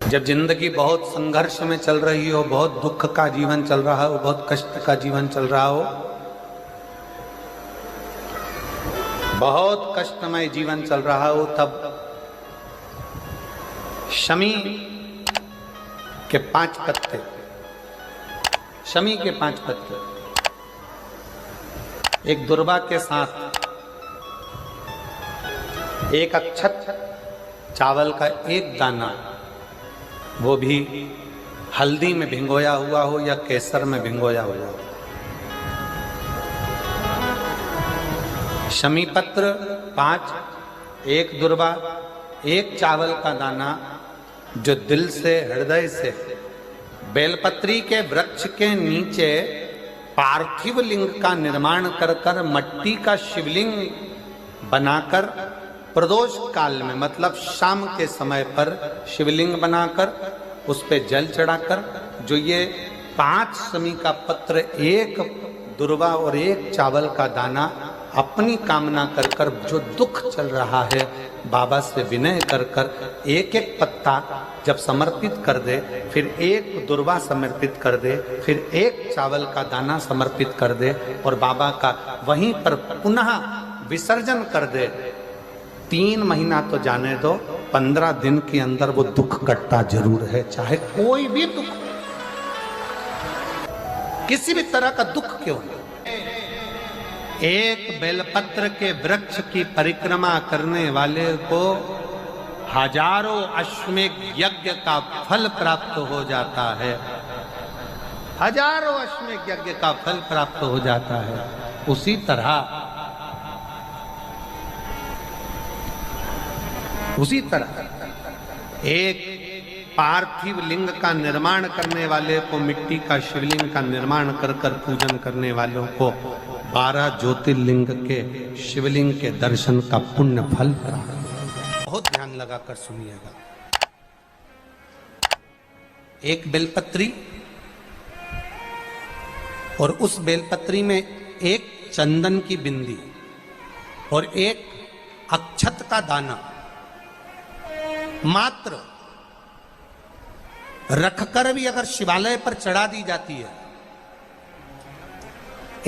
जब जिंदगी बहुत संघर्ष में चल रही हो, बहुत दुख का जीवन चल रहा हो, बहुत कष्ट का जीवन चल रहा हो, बहुत कष्टमय जीवन चल रहा हो, तब शमी के 5 पत्ते, शमी के 5 पत्ते एक दुर्वा के साथ एक अक्षत चावल का एक दाना, वो भी हल्दी में भिंगोया हुआ हो या केसर में भिंगोया हुआ हो, शमी पत्र 5, एक दुर्वा, एक चावल का दाना, जो दिल से हृदय से बेलपत्री के वृक्ष के नीचे पार्थिव लिंग का निर्माण कर कर मट्टी का शिवलिंग बनाकर प्रदोष काल में, मतलब शाम के समय पर शिवलिंग बनाकर उस पे जल चढ़ाकर, जो ये 5 शमी का पत्र, एक दुर्वा और एक चावल का दाना अपनी कामना कर कर, जो दुख चल रहा है बाबा से विनय कर कर एक एक पत्ता जब समर्पित कर दे, फिर एक दुर्वा समर्पित कर दे, फिर एक चावल का दाना समर्पित कर दे और बाबा का वहीं पर पुनः विसर्जन कर दे, 3 महीना तो जाने दो, 15 दिन के अंदर वो दुख कटता जरूर है, चाहे कोई भी दुख, किसी भी तरह का दुख क्यों न। एक बेलपत्र के वृक्ष की परिक्रमा करने वाले को हजारों अश्वमेध यज्ञ का फल प्राप्त हो जाता है, हजारों अश्वमेध यज्ञ का फल प्राप्त हो जाता है। उसी तरह एक पार्थिव लिंग का निर्माण करने वाले को, मिट्टी का शिवलिंग का निर्माण कर कर पूजन करने वालों को 12 ज्योतिर्लिंग के शिवलिंग के दर्शन का पुण्य फल प्राप्त। बहुत ध्यान लगाकर सुनिएगा। एक बेलपत्री और उस बेलपत्री में एक चंदन की बिंदी और एक अक्षत का दाना मात्र रखकर भी अगर शिवालय पर चढ़ा दी जाती है,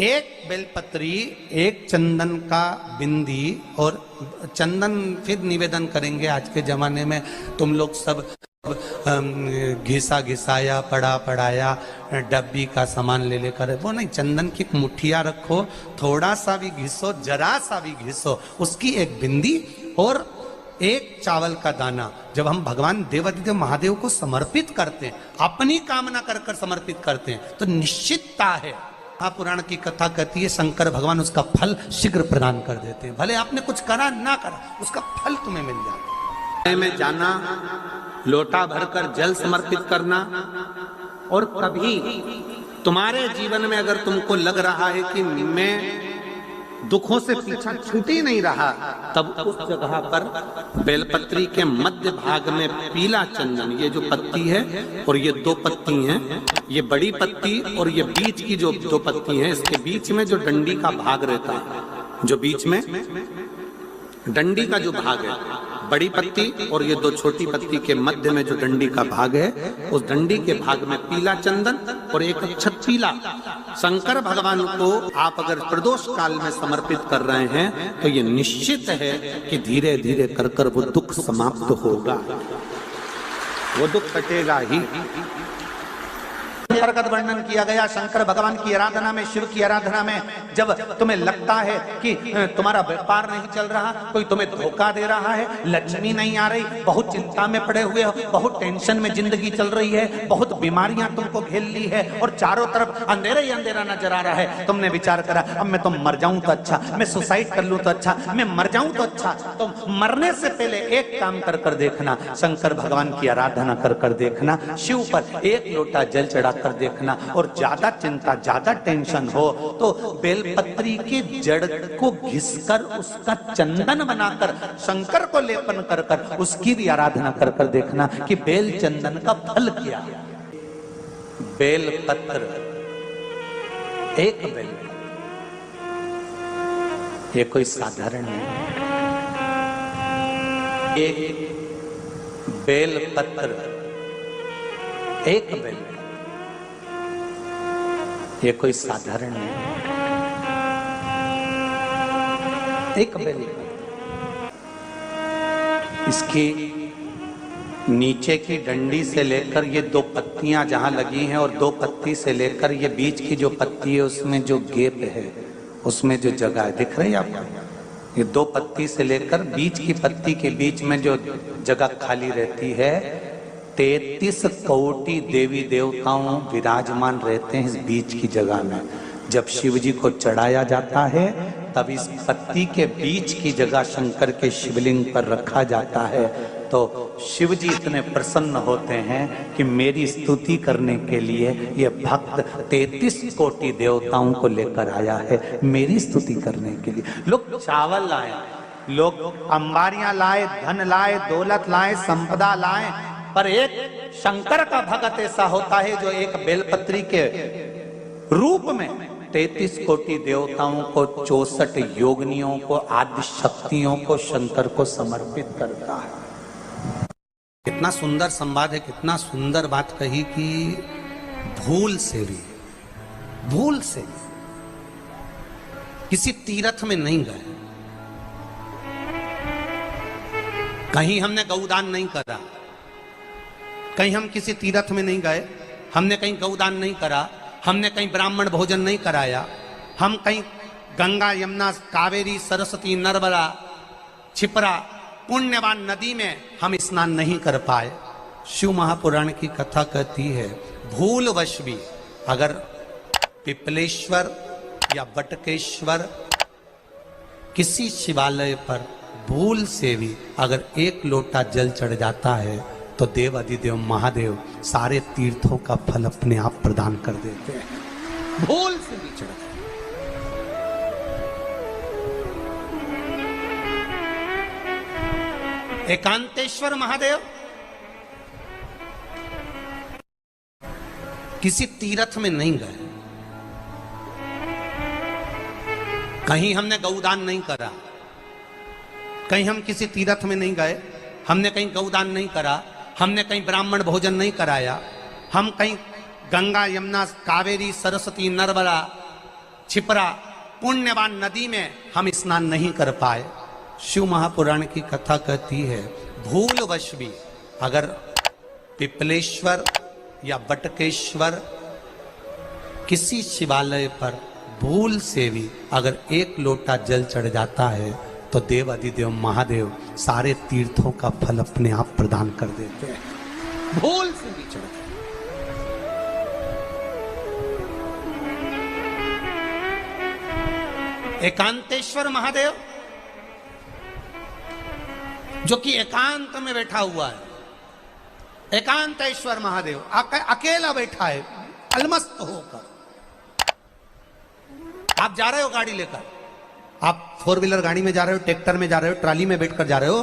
एक बेलपत्री, एक चंदन का बिंदी, और चंदन फिर निवेदन करेंगे आज के जमाने में तुम लोग सब घिसा घिसाया, पड़ा पड़ाया, डब्बी का सामान ले लेकर, वो नहीं, चंदन की मुठिया रखो, थोड़ा सा भी घिसो, जरा सा भी घिसो, उसकी एक बिंदी और एक चावल का दाना जब हम भगवान देवादिदेव महादेव को समर्पित करते हैं, अपनी कामना कर कर समर्पित करते हैं, तो निश्चितता है, पुराण की कथा कहती है शंकर भगवान उसका फल शीघ्र प्रदान कर देते हैं। भले आपने कुछ करा ना करा, उसका फल तुम्हें मिल जाता है। में जाना, लोटा भरकर जल समर्पित करना, और कभी तुम्हारे जीवन में अगर तुमको लग रहा है कि मैं दुखों से पीछा छूट ही नहीं रहा, तब उस जगह पर बेलपत्री के मध्य भाग में पीला चंदन, ये जो पत्ती है और ये 2 पत्ती हैं, ये बड़ी पत्ती और ये बीच की जो 2 पत्ती हैं, इसके बीच में जो डंडी का भाग रहता है, जो बीच में डंडी का जो भाग है, बड़ी पत्ती और ये 2 छोटी पत्ती के मध्य में जो डंडी का भाग है, उस डंडी के भाग में पीला चंदन और एक अक्षत पीला, शंकर भगवान को आप अगर प्रदोष काल में समर्पित कर रहे हैं, तो ये निश्चित है कि धीरे धीरे कर कर वो दुख समाप्त होगा, वो दुख कटेगा ही। अंतर्गत वर्णन किया गया शंकर भगवान की आराधना में, शिव की आराधना में, जब तुम्हें लगता है कि तुम्हारा व्यापार नहीं चल रहा, कोई तुम्हें धोखा दे रहा है, लक्ष्मी नहीं आ रही, बहुत चिंता में पड़े हुए हो, बहुत टेंशन में जिंदगी चल रही है, बहुत बीमारियां तुमको घेर ली है और चारों तरफ अंधेरा ही अंधेरा नजर आ रहा है, तुमने विचार करा अब मैं तो मर जाऊं तो अच्छा, मैं सुसाइड कर लूं तो अच्छा, मैं मर जाऊं तो अच्छा, तो मरने से पहले एक काम कर कर देखना, शंकर भगवान की आराधना कर कर देखना, शिव पर एक लोटा जल चढ़ा कर देखना, और ज्यादा चिंता, ज्यादा टेंशन हो तो बेलपत्री के जड़ को घिसकर उसका चंदन बनाकर शंकर को लेपन कर कर उसकी भी आराधना कर कर देखना कि बेल चंदन का फल क्या। बेलपत्र, एक बेल, ये कोई साधारण नहीं, एक बेलपत्र एक बेल, ये कोई साधारण नहीं, एक बेल। इसकी नीचे की डंडी से लेकर ये दो पत्तियां जहां लगी हैं और दो पत्ती से लेकर ये बीच की जो पत्ती है उसमें जो गैप है, उसमें जो जगह है, दिख रही है आपको? ये दो पत्ती से लेकर बीच की पत्ती के बीच में जो जगह खाली रहती है, 33 कोटि देवी देवताओं विराजमान रहते हैं इस बीच की जगह में। जब शिव जी को चढ़ाया जाता है तब इस पत्ती के बीच की जगह शंकर के शिवलिंग पर रखा जाता है, तो शिव जी इतने प्रसन्न होते हैं कि मेरी स्तुति करने के लिए ये भक्त 33 कोटि देवताओं को लेकर आया है, मेरी स्तुति करने के लिए। लोग चावल लाए, लोग अंबारियां लाए, धन लाए, दौलत लाए, संपदा लाए, पर एक शंकर का भक्त ऐसा होता है जो एक बेलपत्री के रूप में 33 कोटि देवताओं को, 64 योगिनियों को, आदि शक्तियों को शंकर को समर्पित करता है। कितना सुंदर संवाद है, कितना सुंदर बात कही कि भूल से भी किसी तीर्थ में नहीं गए, कहीं हमने गौदान नहीं करा, कहीं हम किसी तीर्थ में नहीं गए, हमने कहीं गौदान नहीं करा, हमने कहीं ब्राह्मण भोजन नहीं कराया, हम कहीं गंगा यमुना कावेरी सरस्वती नर्मदा छिपरा पुण्यवान नदी में हम स्नान नहीं कर पाए। शिव महापुराण की कथा कहती है भूलवश भी अगर पिपलेश्वर या बटकेश्वर किसी शिवालय पर भूल से भी अगर एक लोटा जल चढ़ जाता है तो देव अधिदेव महादेव सारे तीर्थों का फल अपने आप प्रदान कर देते हैं। भूल से भी चढ़, एकांतेश्वर महादेव किसी तीर्थ में नहीं गए, कहीं हमने गौदान नहीं करा, कहीं हम किसी तीर्थ में नहीं गए, हमने कहीं गौदान नहीं करा, हमने कहीं ब्राह्मण भोजन नहीं कराया, हम कहीं गंगा यमुना कावेरी सरस्वती नर्मदा छिपरा पुण्यवान नदी में हम स्नान नहीं कर पाए। शिव महापुराण की कथा कहती है भूलवश भी अगर पिपलेश्वर या बटकेश्वर किसी शिवालय पर भूल से भी अगर एक लोटा जल चढ़ जाता है तो देव अधिदेव महादेव सारे तीर्थों का फल अपने आप प्रदान कर देते हैं। भूल से भी चढ़, एकांतेश्वर महादेव जो कि एकांत में बैठा हुआ है, एकांतेश्वर महादेव अकेला बैठा है अलमस्त होकर। आप जा रहे हो गाड़ी लेकर, आप 4 व्हीलर गाड़ी में जा रहे हो, ट्रैक्टर में जा रहे हो, ट्राली में बैठकर जा रहे हो,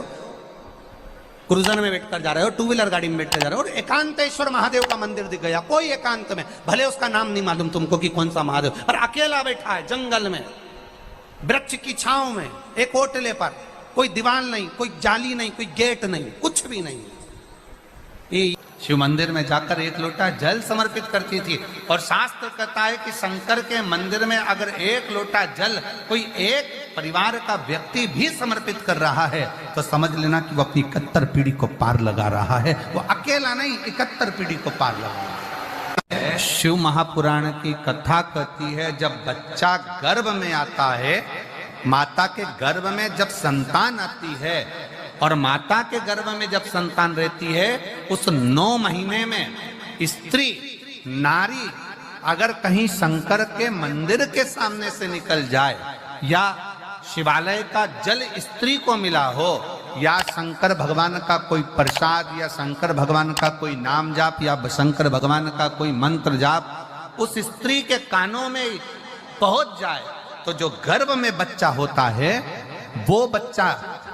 क्रूजर में बैठकर जा रहे हो, 2 व्हीलर गाड़ी में बैठकर जा रहे हो और एकांतेश्वर महादेव का मंदिर दिख गया, कोई एकांत में, भले उसका नाम नहीं मालूम तुमको कि कौन सा महादेव, पर अकेला बैठा है जंगल में, वृक्ष की छांव में, एक ओटले पर, कोई दीवार नहीं, कोई जाली नहीं, कोई गेट नहीं, कुछ भी नहीं। ये शिव मंदिर में जाकर एक लोटा जल समर्पित करती थी और शास्त्र कहता है कि शंकर के मंदिर में अगर एक लोटा जल कोई एक परिवार का व्यक्ति भी समर्पित कर रहा है तो समझ लेना कि वो अपनी 71 पीढ़ी को पार लगा रहा है। वो अकेला नहीं, 71 पीढ़ी को पार लगा रहा है। शिव महापुराण की कथा कहती है जब बच्चा गर्भ में आता है, माता के गर्भ में जब संतान आती है और माता के गर्भ में जब संतान रहती है, उस 9 महीने में स्त्री नारी अगर कहीं शंकर के मंदिर के सामने से निकल जाए या शिवालय का जल स्त्री को मिला हो या शंकर भगवान का कोई प्रसाद या शंकर भगवान का कोई नाम जाप या शंकर भगवान का कोई मंत्र जाप उस स्त्री के कानों में पहुंच जाए तो जो गर्भ में बच्चा होता है वो बच्चा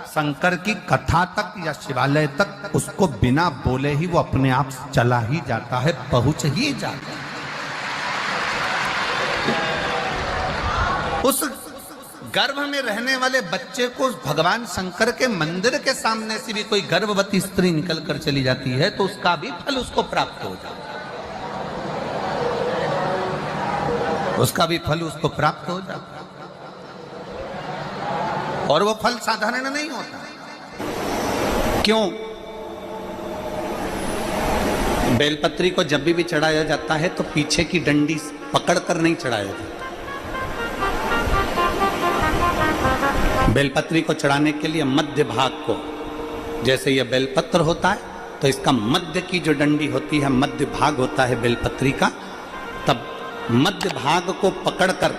शंकर की कथा तक या शिवालय तक उसको बिना बोले ही वो अपने आप चला ही जाता है, पहुंच ही जाता है। उस गर्भ में रहने वाले बच्चे को भगवान शंकर के मंदिर के सामने से भी कोई गर्भवती स्त्री निकल कर चली जाती है तो उसका भी फल उसको प्राप्त हो जाता है। उसका भी फल उसको प्राप्त हो जाता है। और वो फल साधारण नहीं होता। क्यों? बेलपत्री को जब भी चढ़ाया जाता है तो पीछे की डंडी पकड़कर नहीं चढ़ाया जाता। बेलपत्री को चढ़ाने के लिए मध्य भाग को, जैसे यह बेलपत्र होता है तो इसका मध्य की जो डंडी होती है, मध्य भाग होता है बेलपत्री का, तब मध्य भाग को पकड़कर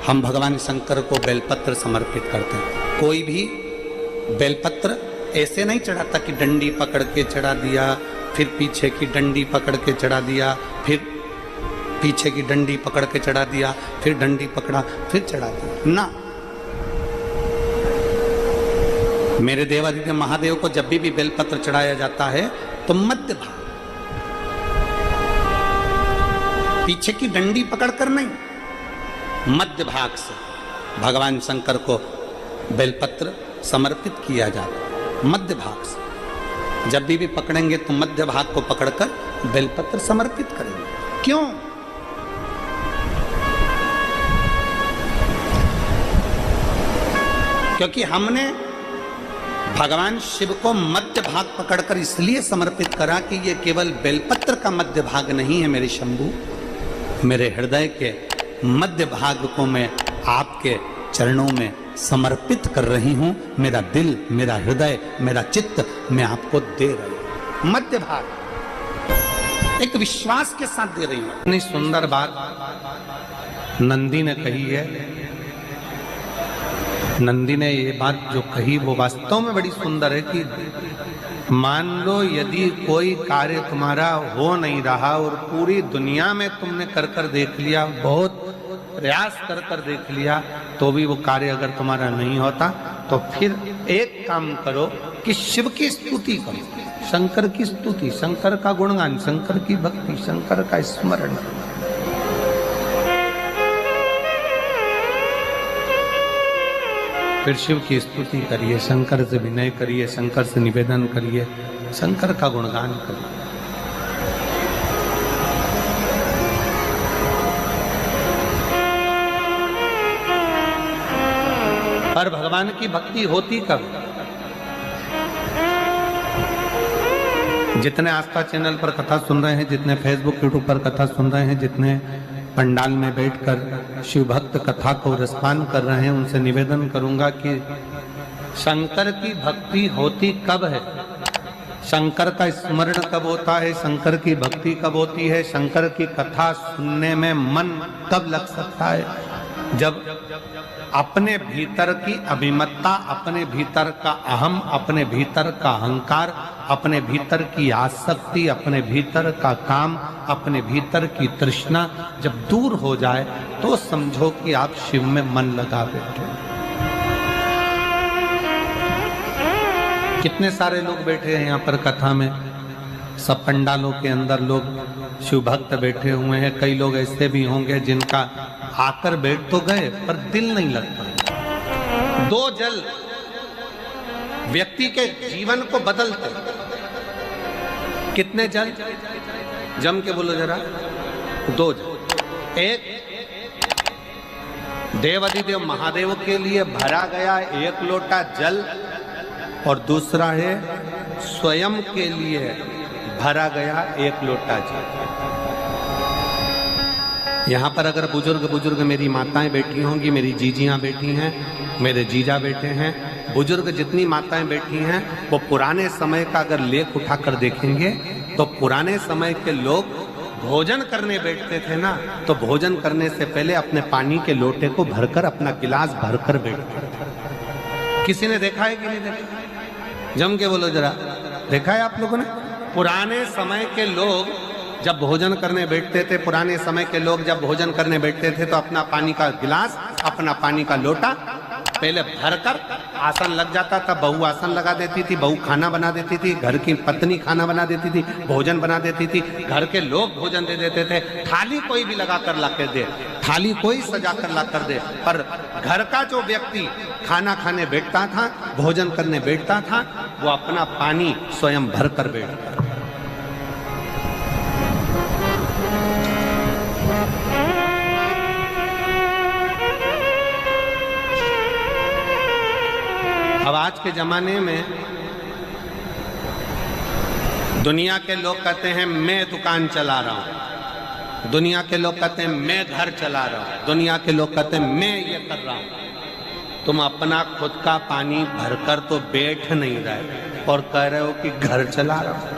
हम भगवान शंकर को बेलपत्र समर्पित करते हैं। कोई भी बेलपत्र ऐसे नहीं चढ़ाता कि डंडी पकड़ के चढ़ा दिया, फिर पीछे की डंडी पकड़ के चढ़ा दिया, फिर पीछे की डंडी पकड़ के चढ़ा दिया, फिर डंडी पकड़ा, फिर चढ़ा दिया ना। मेरे देवादिदेव महादेव को जब भी बेलपत्र चढ़ाया जाता है तो मध्य भाग, पीछे की डंडी पकड़कर नहीं, मध्य भाग से भगवान शंकर को बेलपत्र समर्पित किया जाता है। मध्य भाग से जब भी पकड़ेंगे तो मध्य भाग को पकड़कर बेलपत्र समर्पित करेंगे। क्यों? क्योंकि हमने भगवान शिव को मध्य भाग पकड़कर इसलिए समर्पित करा कि ये केवल बेलपत्र का मध्य भाग नहीं है मेरे शंभू, मेरे हृदय के मध्य भाग को मैं आपके चरणों में समर्पित कर रही हूं। मेरा दिल, मेरा हृदय, मेरा चित्त मैं आपको दे रही हूं। मध्य भाग एक विश्वास के साथ दे रही हूं। इतनी सुंदर बात नंदी ने कही है। नंदी ने ये बात जो कही वो वास्तव में बड़ी सुंदर है कि मान लो यदि कोई कार्य तुम्हारा हो नहीं रहा और पूरी दुनिया में तुमने कर देख लिया, बहुत प्रयास कर देख लिया, तो भी वो कार्य अगर तुम्हारा नहीं होता, तो फिर एक काम करो कि शिव की स्तुति करो, शंकर की स्तुति, शंकर का गुणगान, शंकर की भक्ति, शंकर का स्मरण। फिर शिव की स्तुति करिए, शंकर से विनय करिए, शंकर से निवेदन करिए, शंकर का गुणगान करिए। पर भगवान की भक्ति होती कब? जितने आस्था चैनल पर कथा सुन रहे हैं, जितने फेसबुक यूट्यूब पर कथा सुन रहे हैं, जितने पंडाल में बैठकर शिव भक्त कथा को रसपान कर रहे हैं, उनसे निवेदन करूंगा कि शंकर की भक्ति होती कब है, शंकर का स्मरण कब होता है, शंकर की भक्ति कब होती है, शंकर की कथा सुनने में मन कब लग सकता है? जब अपने भीतर की अभिमत्ता, अपने भीतर का अहम, अपने भीतर का अहंकार, अपने भीतर की आसक्ति, अपने भीतर का काम, अपने भीतर की तृष्णा जब दूर हो जाए तो समझो कि आप शिव में मन लगा बैठे। कितने सारे लोग बैठे हैं यहाँ पर कथा में, सब पंडालों के अंदर लोग शिव भक्त बैठे हुए हैं। कई लोग ऐसे भी होंगे जिनका आकर बैठ तो गए पर दिल नहीं लगता। दो जल व्यक्ति के जीवन को बदलते। कितने जल? जम के बोलो जरा। दो जल। एक देवादिदेव महादेव के लिए भरा गया एक लोटा जल, और दूसरा है स्वयं के लिए भरा गया एक लोटा जल। यहाँ पर अगर बुजुर्ग मेरी माताएं बैठी होंगी, मेरी जीजियाँ बैठी हैं, मेरे जीजा बैठे हैं, बुजुर्ग जितनी माताएं बैठी हैं, वो पुराने समय का अगर लेख उठाकर देखेंगे तो पुराने समय के लोग भोजन करने बैठते थे ना, तो भोजन करने से पहले अपने पानी के लोटे को भरकर, अपना गिलास भरकर बैठते थे। किसी ने देखा है कि नहीं देखा? जम के बोलो जरा, देखा है आप लोगों ने? पुराने समय के लोग जब भोजन करने बैठते थे, पुराने समय के लोग जब भोजन करने बैठते थे तो अपना पानी का गिलास, अपना पानी का लोटा पहले भरकर आसन लग जाता था। बहू आसन लगा देती थी, बहू खाना बना देती थी, घर की पत्नी खाना बना देती थी, भोजन बना देती थी, घर के लोग भोजन दे देते थे। थाली कोई भी लगा कर ला कर दे, थाली कोई सजा कर ला कर दे, पर घर का जो व्यक्ति खाना खाने बैठता था, भोजन करने बैठता था, वो अपना पानी स्वयं भर कर बैठता। के जमाने में दुनिया के लोग कहते हैं मैं दुकान चला रहा हूं, दुनिया के लोग कहते हैं मैं घर चला रहा हूं, दुनिया के लोग कहते हैं मैं ये कर रहा हूं। तुम अपना खुद का पानी भरकर तो बैठ नहीं रहे और कह रहे हो कि घर चला रहा हूं।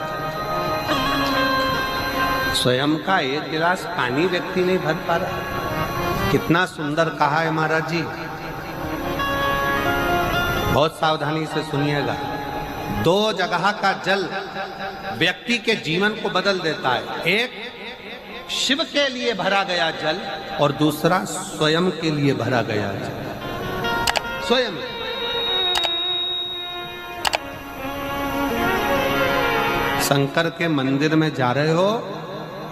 स्वयं का एक गिलास पानी व्यक्ति नहीं भर पा रहा। कितना सुंदर कहा है महाराज जी। बहुत सावधानी से सुनिएगा। दो जगह का जल व्यक्ति के जीवन को बदल देता है। एक शिव के लिए भरा गया जल और दूसरा स्वयं के लिए भरा गया जल। स्वयं शंकर के मंदिर में जा रहे हो,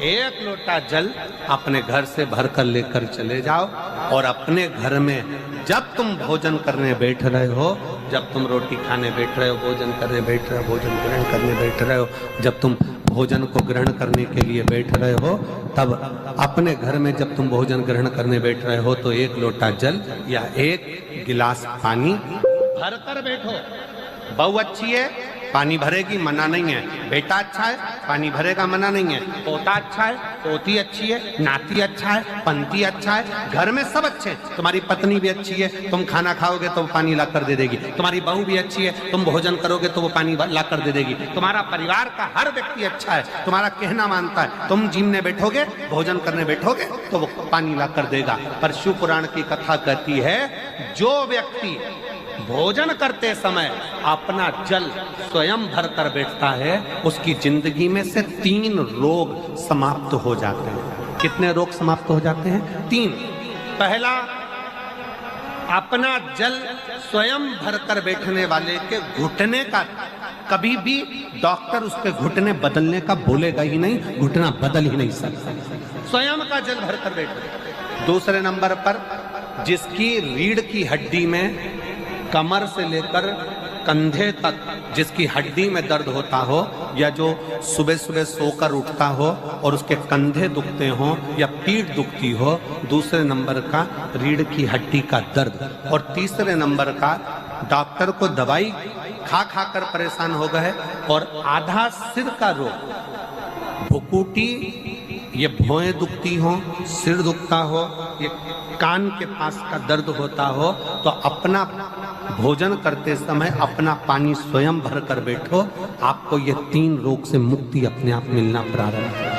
एक लोटा जल अपने घर से भरकर लेकर चले जाओ और अपने घर में जब तुम भोजन करने बैठ रहे हो, जब तुम रोटी खाने बैठ रहे हो, भोजन करने बैठ रहे हो, भोजन ग्रहण करने बैठ रहे हो, जब तुम भोजन को ग्रहण करने के लिए बैठ रहे हो, तब अपने घर में जब तुम भोजन ग्रहण करने बैठ रहे हो तो एक लोटा जल या एक गिलास पानी भरकर बैठो। बहू अच्छी है, पानी भरेगी, मना नहीं है। बेटा अच्छा है, पानी भरेगा, मना नहीं है। पोता अच्छा है, पोती अच्छी है, नाती अच्छा है, पंती अच्छा है, घर में सब अच्छे हैं। तुम्हारी पत्नी भी अच्छी है, तुम खाना खाओगे तो वो पानी ला कर दे देगी। तुम्हारी बहू भी अच्छी है, तुम भोजन करोगे तो वो पानी ला कर दे देगी। तुम्हारा परिवार का हर व्यक्ति अच्छा है, तुम्हारा कहना मानता है। तुम जिमने बैठोगे, भोजन करने बैठोगे तो वो पानी ला कर देगा। पर शिव पुराण की कथा कहती है, जो व्यक्ति भोजन करते समय अपना जल स्वयं भरकर बैठता है, उसकी जिंदगी में से 3 रोग समाप्त हो जाते हैं। कितने रोग समाप्त हो जाते हैं? 3। पहला, अपना जल स्वयं भरकर बैठने वाले के घुटने का कभी भी डॉक्टर उसके घुटने बदलने का बोलेगा ही नहीं, घुटना बदल ही नहीं सकता। स्वयं का जल भरकर बैठे। दूसरे नंबर पर, जिसकी रीढ़ की हड्डी में कमर से लेकर कंधे तक जिसकी हड्डी में दर्द होता हो, या जो सुबह सुबह सोकर उठता हो और उसके कंधे दुखते हो या पीठ दुखती हो। दूसरे नंबर का रीढ़ की हड्डी का दर्द। और तीसरे नंबर का, डॉक्टर को दवाई खा खा कर परेशान हो गए और आधा सिर का रोग, भुकुटी, ये भौएं दुखती हो, सिर दुखता हो, ये कान के पास का दर्द होता हो, तो अपना भोजन करते समय अपना पानी स्वयं भर कर बैठो। आपको ये 3 रोग से मुक्ति अपने आप मिलना प्रारंभ होगा,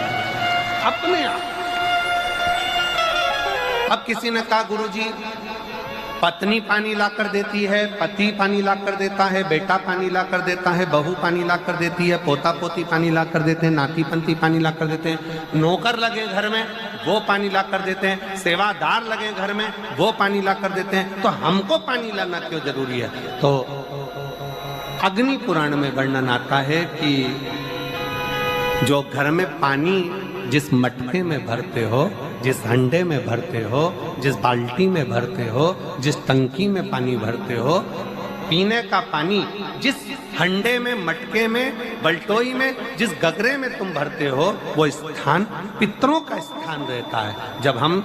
अपने आप। अब किसी ने कहा, गुरुजी पत्नी पानी ला कर देती है, पति पानी ला कर देता है, बेटा पानी ला कर देता है, बहू पानी ला कर देती है, पोता पोती पानी ला कर देते हैं, नाती पंती पानी ला कर देते हैं, नौकर लगे घर में वो पानी ला कर देते हैं, सेवादार लगे घर में वो पानी ला कर देते हैं, तो हमको पानी लाना क्यों जरूरी है? तो अग्नि पुराण में वर्णन आता है कि जो घर में पानी जिस मटके में भरते हो, जिस हंडे में भरते हो, जिस बाल्टी में भरते हो, जिस टंकी में पानी भरते हो, पीने का पानी जिस हंडे में, मटके में, बल्टोई में, जिस गगरे में तुम भरते हो, वो स्थान पितरों का स्थान रहता है। जब हम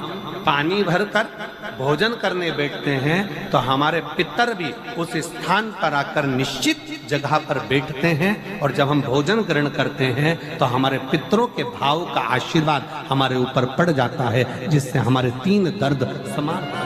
पानी भरकर भोजन करने बैठते हैं तो हमारे पितर भी उस स्थान पर आकर निश्चित जगह पर बैठते हैं, और जब हम भोजन ग्रहण करते हैं तो हमारे पितरों के भाव का आशीर्वाद हमारे ऊपर पड़ जाता है, जिससे हमारे 3 दर्द समाप्त